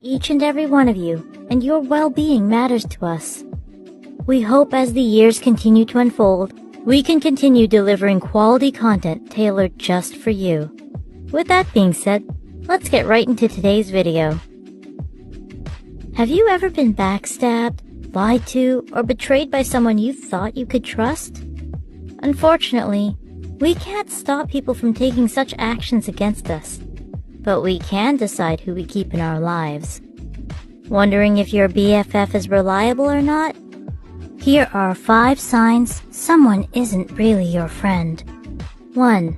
each and every one of you, and your well-being matters to us. We hope as the years continue to unfold, we can continue delivering quality content tailored just for you. With that being said, let's get right into today's video. Have you ever been backstabbed, lied to, or betrayed by someone you thought you could trust? Unfortunately, we can't stop people from taking such actions against us, but we can decide who we keep in our lives. Wondering if your BFF is reliable or not? Here are 5 signs someone isn't really your friend. 1.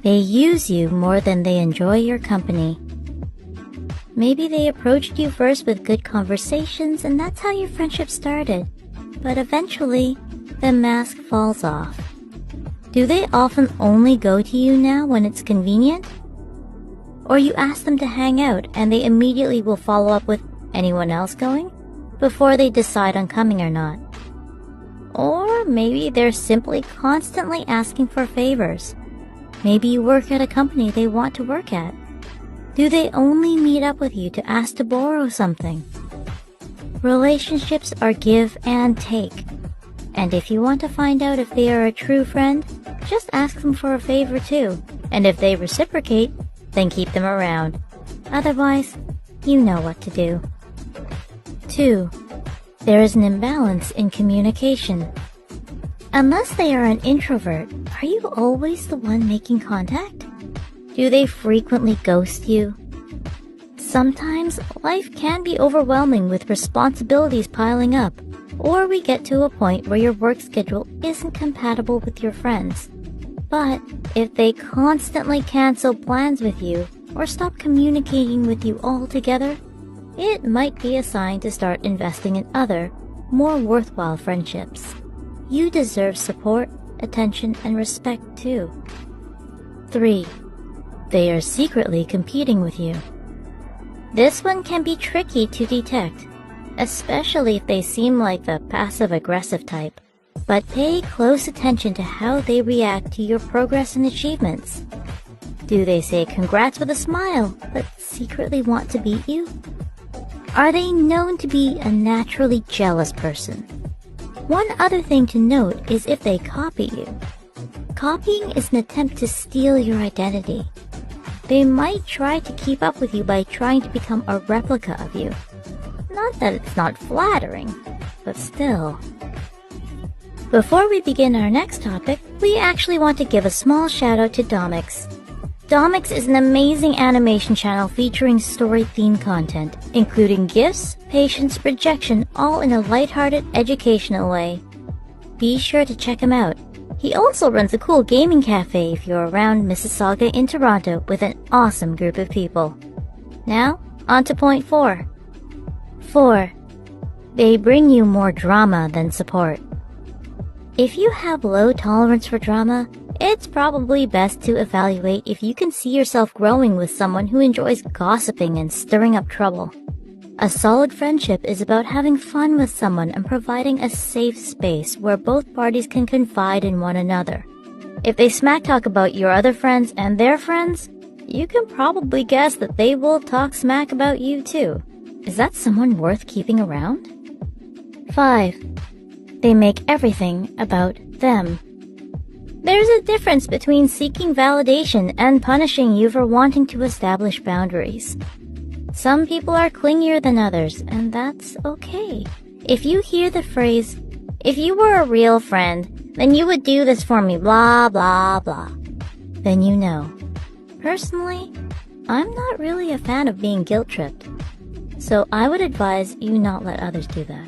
They use you more than they enjoy your company. Maybe they approached you first with good conversations and that's how your friendship started, but eventually, the mask falls off. Do they often only go to you now when it's convenient? Or you ask them to hang out and they immediately will follow up with anyone else going before they decide on coming or not. Or maybe they're simply constantly asking for favors. Maybe you work at a company they want to work at. Do they only meet up with you to ask to borrow something? Relationships are give and take. And if you want to find out if they are a true friend, just ask them for a favor too. And if they reciprocate, then keep them around. Otherwise, you know what to do. 2. There is an imbalance in communication. Unless they are an introvert, are you always the one making contact? Do they frequently ghost you? Sometimes life can be overwhelming with responsibilities piling up, or we get to a point where your work schedule isn't compatible with your friends. But if they constantly cancel plans with you or stop communicating with you altogether, it might be a sign to start investing in other, more worthwhile friendships. You deserve support, attention, and respect too. 3. They are secretly competing with you. This one can be tricky to detect, especially if they seem like the passive-aggressive type. But pay close attention to how they react to your progress and achievements. Do they say congrats with a smile, but secretly want to beat you? Are they known to be a naturally jealous person? One other thing to note is if they copy you. Copying is an attempt to steal your identity. They might try to keep up with you by trying to become a replica of you. Not that it's not flattering, but still. Before we begin our next topic, we actually want to give a small shout out to Domix. Domix is an amazing animation channel featuring story-themed content, including gifts, patience, rejection, all in a lighthearted, educational way. Be sure to check him out. He also runs a cool gaming cafe if you're around Mississauga in Toronto with an awesome group of people. Now, on to point 4. 4. They bring you more drama than support. If you have low tolerance for drama, it's probably best to evaluate if you can see yourself growing with someone who enjoys gossiping and stirring up trouble. A solid friendship is about having fun with someone and providing a safe space where both parties can confide in one another. If they smack talk about your other friends and their friends, you can probably guess that they will talk smack about you too. Is that someone worth keeping around? 5. They make everything about them. There's a difference between seeking validation and punishing you for wanting to establish boundaries. Some people are clingier than others, and that's okay. If you hear the phrase, "If you were a real friend, then you would do this for me, blah, blah, blah," then you know. Personally, I'm not really a fan of being guilt-tripped, so I would advise you not let others do that.